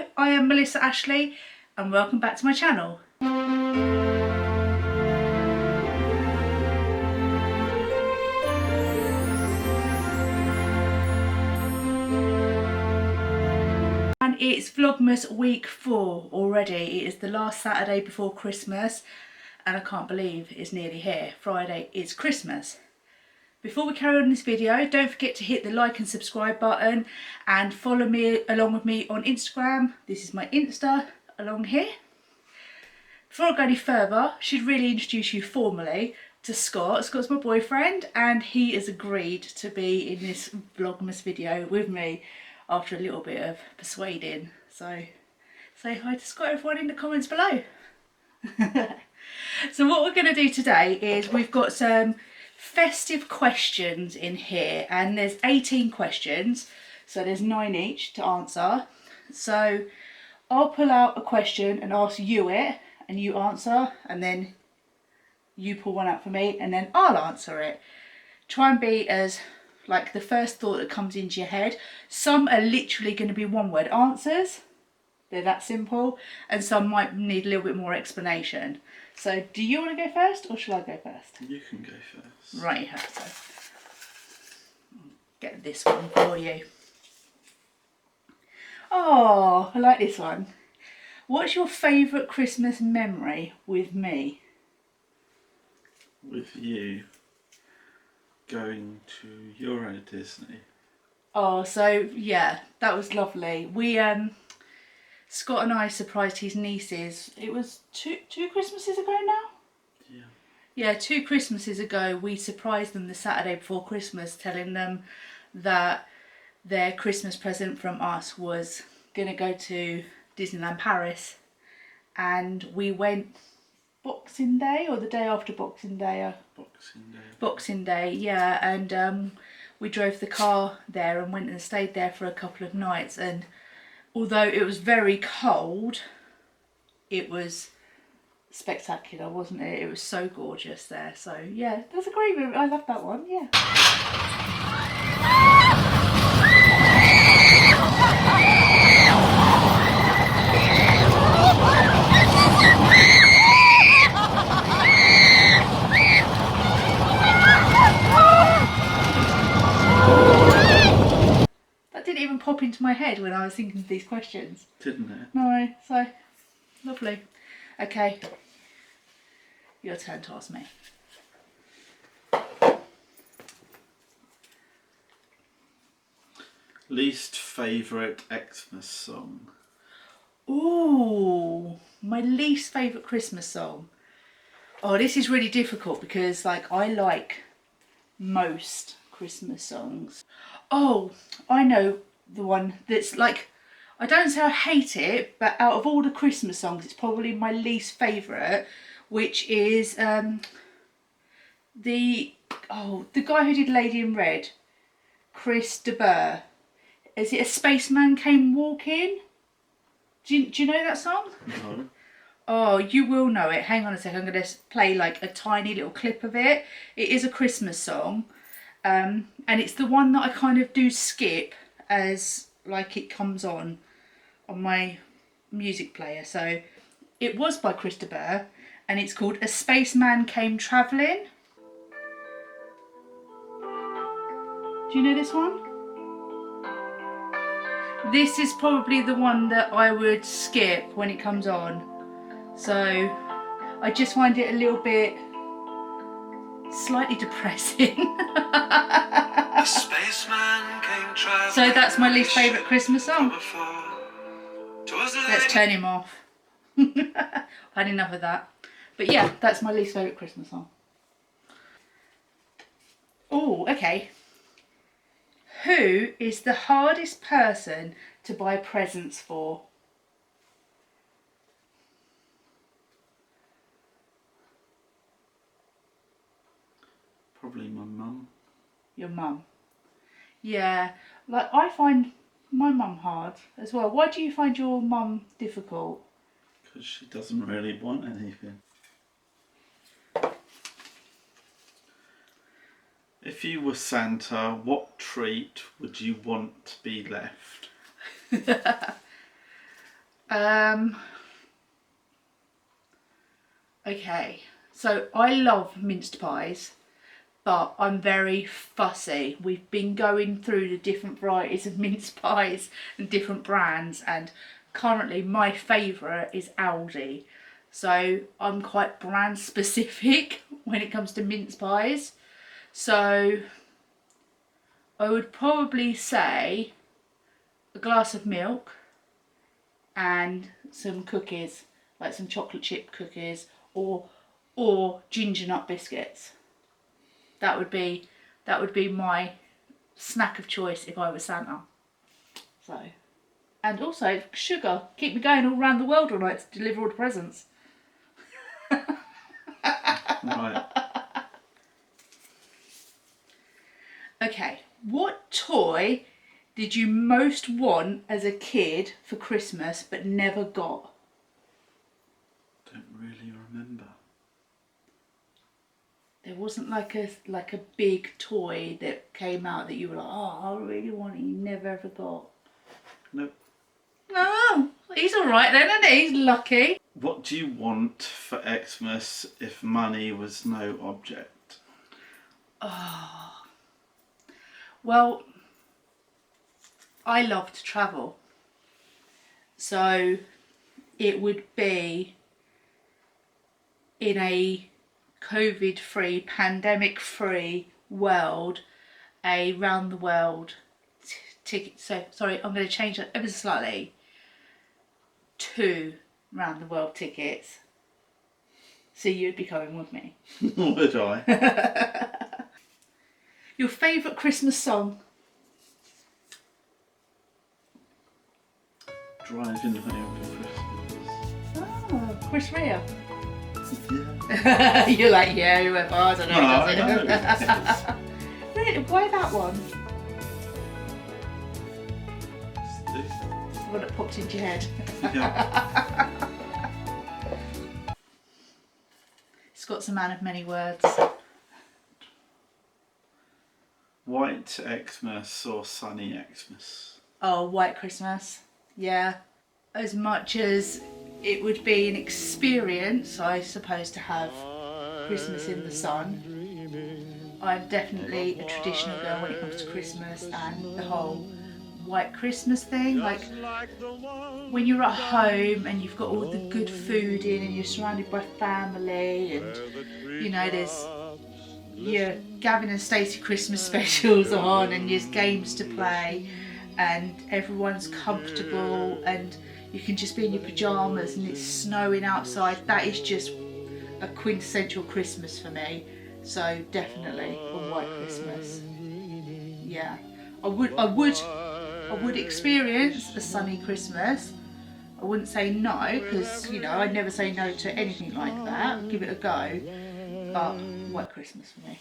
Hello, I am Melissa Ashley and welcome back to my channel. And it's Vlogmas week 4 already. It is the last Saturday before Christmas and I can't believe it's nearly here. Friday is Christmas. Before we carry on in this video, don't forget to hit the like and subscribe button and follow me along with me on Instagram. This is my Insta along here. Before I go any further, I should really introduce you formally to Scott. Scott's my boyfriend and he has agreed to be in this Vlogmas video with me after a little bit of persuading. So say hi to Scott, everyone, in the comments below. So what we're going to do today is we've got some festive questions in here and there's 18 questions, so there's 9 each to answer. So I'll pull out a question and ask you it and you answer, and then you pull one out for me and then I'll answer it. Try and be as like the first thought that comes into your head. Some are literally going to be one word answers, they're that simple, and some might need a little bit more explanation. So do you want to go first or shall I go first? You can go first. Right, you have to. Get this one for you. Oh, I like this one. What's your favourite Christmas memory with me? With you going to Euro Disney. Oh, so yeah, that was lovely. We Scott and I surprised his nieces. It was two Christmases ago now? Yeah. Yeah, 2 Christmases ago we surprised them the Saturday before Christmas, telling them that their Christmas present from us was going to go to Disneyland Paris. And we went Boxing Day or the day after Boxing Day? Boxing Day. Boxing Day, yeah. And we drove the car there and went and stayed there for a couple of nights. And although it was very cold, it was spectacular, wasn't it? It was so gorgeous there. So yeah, that's a great movie. I love that one, yeah. That didn't even pop into my head when I was thinking of these questions. Didn't it? No, so lovely. Okay, your turn to ask me. Least favourite Xmas song? Ooh, my least favourite Christmas song. Oh, this is really difficult because like I like most Christmas songs. Oh, I know the one that's like, I don't say I hate it, but out of all the Christmas songs, it's probably my least favourite, which is the guy who did Lady in Red, Chris de Burgh. Is it A Spaceman Came Walking? Do you know that song? No. Oh, you will know it. Hang on a second, I'm going to play like a tiny little clip of it. It is a Christmas song. And it's the one that I kind of do skip as like it comes on my music player. So it was by Chris de Burgh and it's called A Spaceman Came Travelling. Do you know this one? This is probably the one that I would skip when it comes on. So I just find it a little bit slightly depressing. So that's my least favourite Christmas song. Let's turn him off. I've had enough of that. But yeah, that's my least favourite Christmas song. Oh, okay. Who is the hardest person to buy presents for? Probably my mum. Your mum. Yeah, like I find my mum hard as well. Why do you find your mum difficult? Because she doesn't really want anything. If you were Santa, what treat would you want to be left? Okay, so I love minced pies, but I'm very fussy. We've been going through the different varieties of mince pies and different brands, and currently my favourite is Aldi. So I'm quite brand specific when it comes to mince pies. So I would probably say a glass of milk and some cookies, like some chocolate chip cookies or ginger nut biscuits. That would be my snack of choice if I was Santa. So, and also sugar, keep me going all around the world all night to deliver all the presents. Right. Okay, what toy did you most want as a kid for Christmas but never got? Don't really remember. There wasn't like a big toy that came out that you were like, oh, I really want it, you never ever got. Nope. No, he's alright then, isn't he? He's lucky. What do you want for Xmas if money was no object? Oh, well, I love to travel. So it would be in a COVID-free, pandemic-free world, a round the world ticket. So, sorry, I'm going to change that ever so slightly. 2 round the world tickets. So you'd be coming with me. Would I? Your favourite Christmas song? Driving home for Christmas. Oh, Chris Rea. Yeah. You're like, yeah, whoever, I don't know. No, does I it? know. Really? Why that one? It's The one that popped into your head. yeah. Scott's a man of many words. White Xmas or sunny Xmas? Oh, White Christmas. Yeah. As much as it would be an experience, I suppose, to have Christmas in the sun, I'm definitely a traditional girl when it comes to Christmas and the whole White Christmas thing. Like when you're at home and you've got all the good food in and you're surrounded by family and, you know, there's your Gavin and Stacey Christmas specials on and there's games to play and everyone's comfortable and you can just be in your pyjamas and it's snowing outside. That is just a quintessential Christmas for me. So definitely a White Christmas. Yeah, I would experience a sunny Christmas. I wouldn't say no because, you know, I'd never say no to anything like that. Give it a go. But White Christmas for me.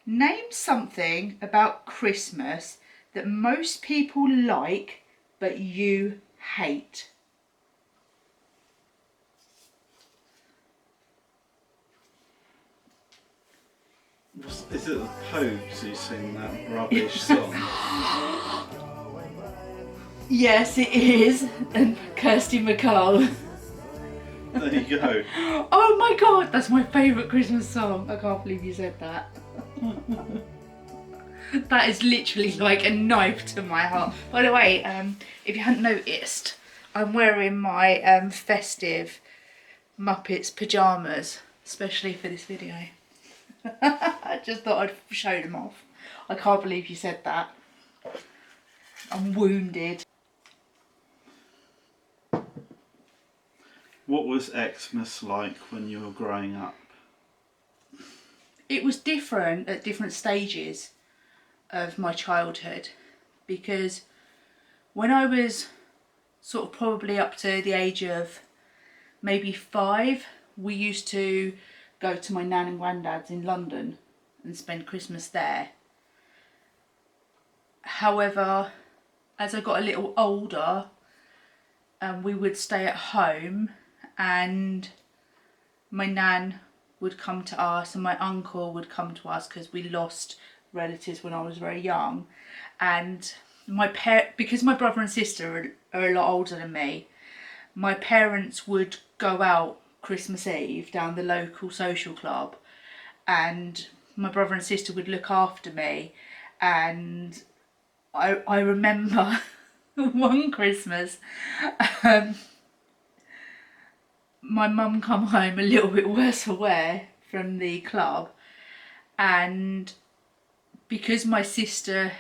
Name something about Christmas that most people like but you hate. Is it the Pogues who sing that rubbish song? Yes, it is. And Kirsty MacColl. There you go. Oh my god, that's my favourite Christmas song. I can't believe you said that. That is literally like a knife to my heart. By the way, if you hadn't noticed, I'm wearing my Festive Muppets pyjamas, especially for this video. I just thought I'd show them off. I can't believe you said that. I'm wounded. What was Xmas like when you were growing up? It was different at different stages of my childhood because when I was sort of probably up to the age of maybe 5, we used to go to my nan and granddad's in London and spend Christmas there. However, as I got a little older, we would stay at home and my nan would come to us and my uncle would come to us because we lost relatives when I was very young, and because my brother and sister are a lot older than me, my parents would go out Christmas Eve down the local social club, and my brother and sister would look after me. And I remember one Christmas, my mum come home a little bit worse for wear from the club, and because my sister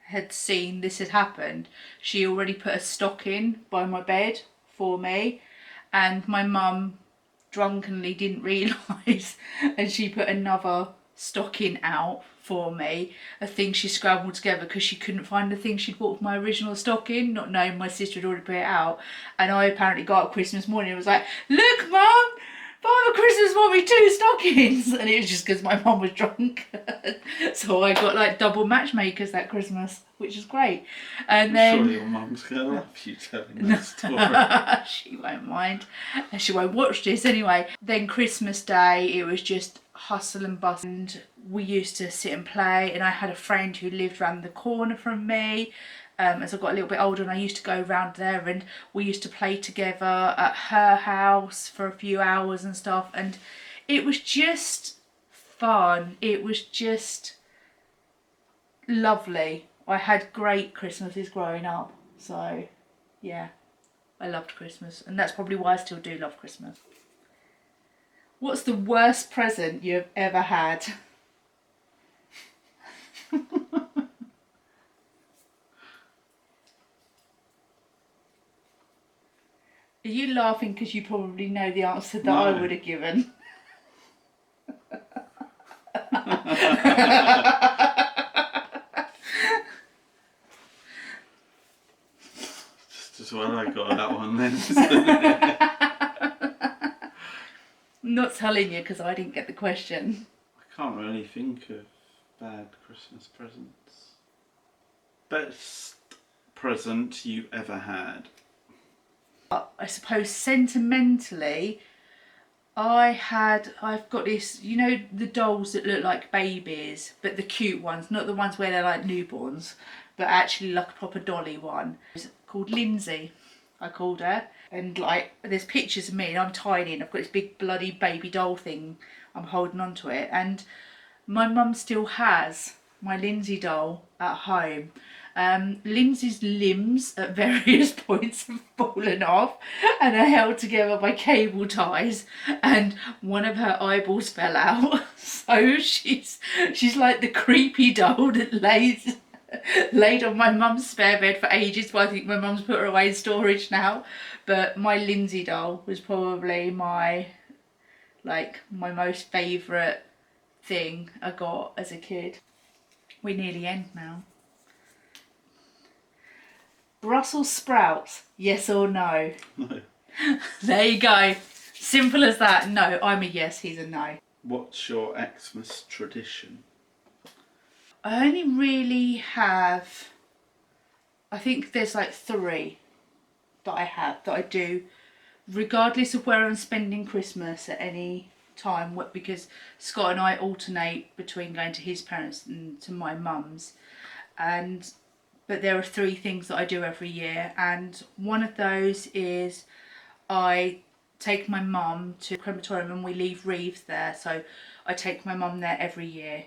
had seen this had happened, she already put a stocking by my bed for me, and my mum drunkenly didn't realise and she put another stocking out for me, a thing she scrambled together because she couldn't find the thing she'd bought with my original stocking, not knowing my sister had already put it out. And I apparently got up Christmas morning and was like, "Look, Mum, Father Christmas bought me 2 stockings," and it was just because my mum was drunk. So I got like double matchmakers that Christmas, which is great. And then surely your mum's gonna love you telling that story. she won't mind. She won't watch this anyway. Then Christmas Day, it was just hustle and bustle. And we used to sit and play, and I had a friend who lived around the corner from me. As I got a little bit older, and I used to go around there, and we used to play together at her house for a few hours and stuff, and it was just fun. It was just lovely. I had great Christmases growing up, so yeah, I loved Christmas, and that's probably why I still do love Christmas. What's the worst present you've ever had? Are you laughing because you probably know the answer that I would have given? Just as well I got that one then. I'm not telling you because I didn't get the question. I can't really think of bad Christmas presents. Best present you ever had? I suppose sentimentally, I've got this, you know, the dolls that look like babies, but the cute ones, not the ones where they're like newborns, but actually like a proper dolly one. It's called Lindsay, I called her. And like, there's pictures of me and I'm tiny and I've got this big bloody baby doll thing, I'm holding on to it. And my mum still has my Lindsay doll at home. Lindsay's limbs at various points have fallen off and are held together by cable ties, and one of her eyeballs fell out. So she's like the creepy doll that laid on my mum's spare bed for ages, but I think my mum's put her away in storage now. But my Lindsay doll was probably my most favourite thing I got as a kid. We nearly end now. Brussels sprouts, yes or no? No. There you go. Simple as that. No, I'm a yes, he's a no. What's your Xmas tradition? I only really have, I think there's like 3 that I do, regardless of where I'm spending Christmas at any time, because Scott and I alternate between going to his parents and to my mum's, but there are 3 things that I do every year, and one of those is I take my mum to the crematorium and we leave wreaths there, so I take my mum there every year.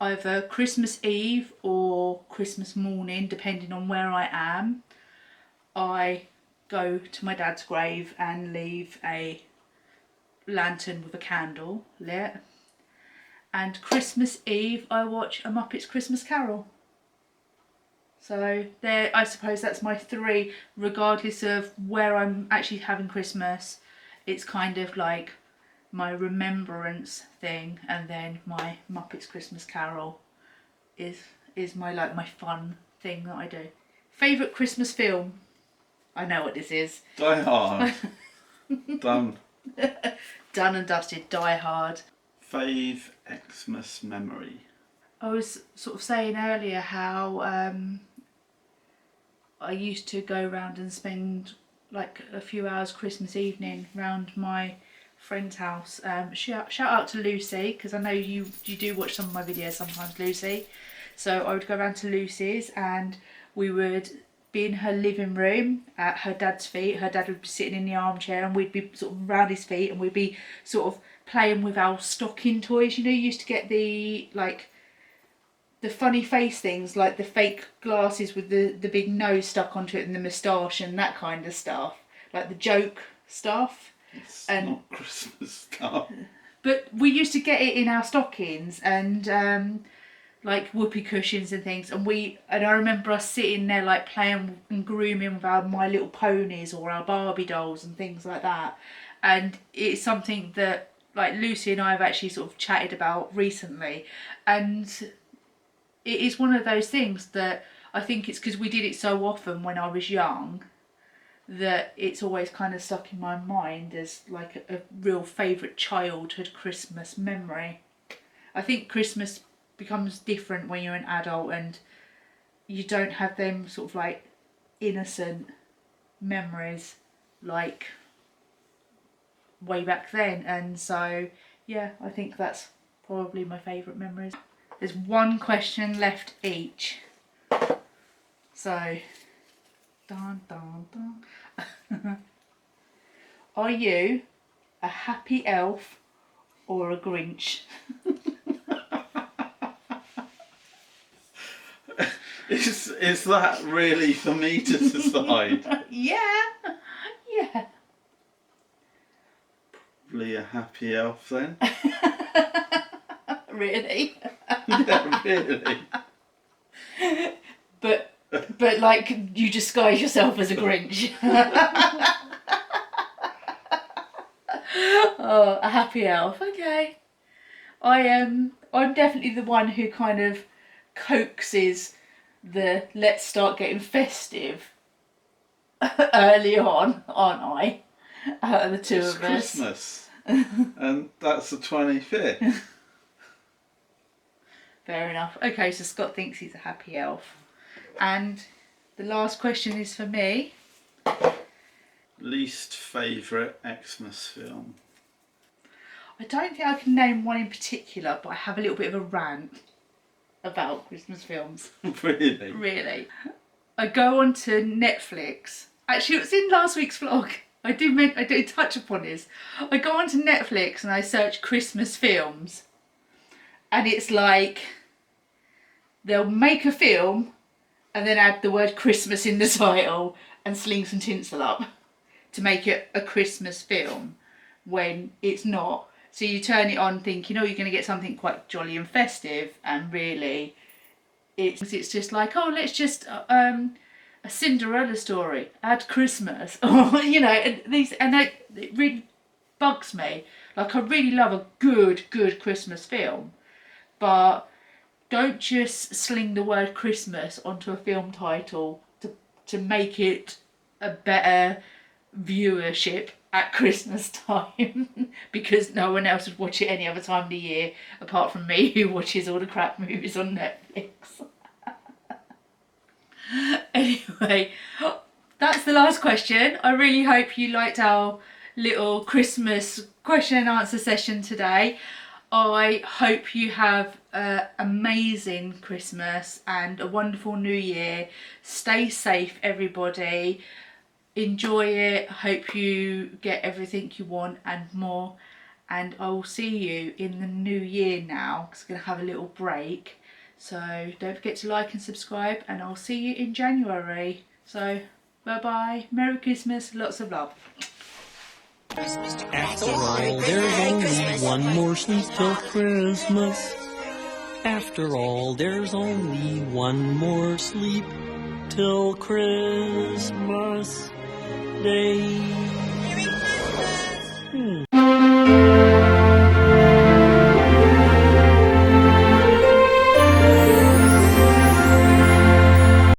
Either Christmas Eve or Christmas morning, depending on where I am, I go to my dad's grave and leave a lantern with a candle lit. And Christmas Eve I watch a Muppets Christmas Carol. So there, I suppose that's my 3, regardless of where I'm actually having Christmas. It's kind of like my remembrance thing, and then my Muppets Christmas Carol is my fun thing that I do. Favourite Christmas film? I know what this is. Die Hard. Done. Done and dusted. Die Hard. Fave Xmas memory. I was sort of saying earlier how I used to go around and spend like a few hours Christmas evening round my friend's house. Shout out to Lucy, because I know you do watch some of my videos sometimes, Lucy. So I would go around to Lucy's and we would be in her living room at her dad's feet. Her dad would be sitting in the armchair and we'd be sort of around his feet and we'd be sort of playing with our stocking toys. You know, you used to get the funny face things, like the fake glasses with the big nose stuck onto it and the moustache and that kind of stuff, like the joke stuff. It's not Christmas stuff. But we used to get it in our stockings and like whoopee cushions and things, and I remember us sitting there like playing and grooming with our My Little Ponies or our Barbie dolls and things like that. And it's something that like Lucy and I have actually sort of chatted about recently, and it is one of those things that I think it's because we did it so often when I was young that it's always kind of stuck in my mind as like a real favourite childhood Christmas memory. I think Christmas becomes different when you're an adult and you don't have them sort of like innocent memories like way back then, and so yeah, I think that's probably my favourite memories. There's one question left each, so dun dun dun. Are you a happy elf or a Grinch? Is that really for me to decide? Yeah. Probably a happy elf then. Really? Yeah, really. But like you disguise yourself as a Grinch. Oh, a happy elf. Okay. I'm definitely the one who kind of coaxes the let's start getting festive early on, aren't I? Out of the two It's of us. Christmas. And that's the 25th. Fair enough. Okay, so Scott thinks he's a happy elf. And the last question is for me. Least favourite Xmas film? I don't think I can name one in particular, but I have a little bit of a rant about Christmas films. Really? Really. I go on to Netflix. Actually, it was in last week's vlog. I did touch upon this. I go on to Netflix and I search Christmas films. And it's like they'll make a film and then add the word Christmas in the title and sling some tinsel up to make it a Christmas film when it's not. So you turn it on thinking, oh, you're going to get something quite jolly and festive, and really it's just like, oh, let's just a Cinderella story, add Christmas, or you know, it really bugs me. Like, I really love a good Christmas film, but don't just sling the word Christmas onto a film title to make it a better viewership at Christmas time because no one else would watch it any other time of the year apart from me, who watches all the crap movies on Netflix. Anyway, that's the last question. I really hope you liked our little Christmas question and answer session today. I hope you have an amazing Christmas and a wonderful New Year. Stay safe, everybody. Enjoy it. Hope you get everything you want and more. And I will see you in the new year now, because I'm going to have a little break. So don't forget to like and subscribe, and I'll see you in January. So bye bye. Merry Christmas. Lots of love. After all, there's only one more sleep till Christmas. After all, there's only one more sleep till Christmas Day.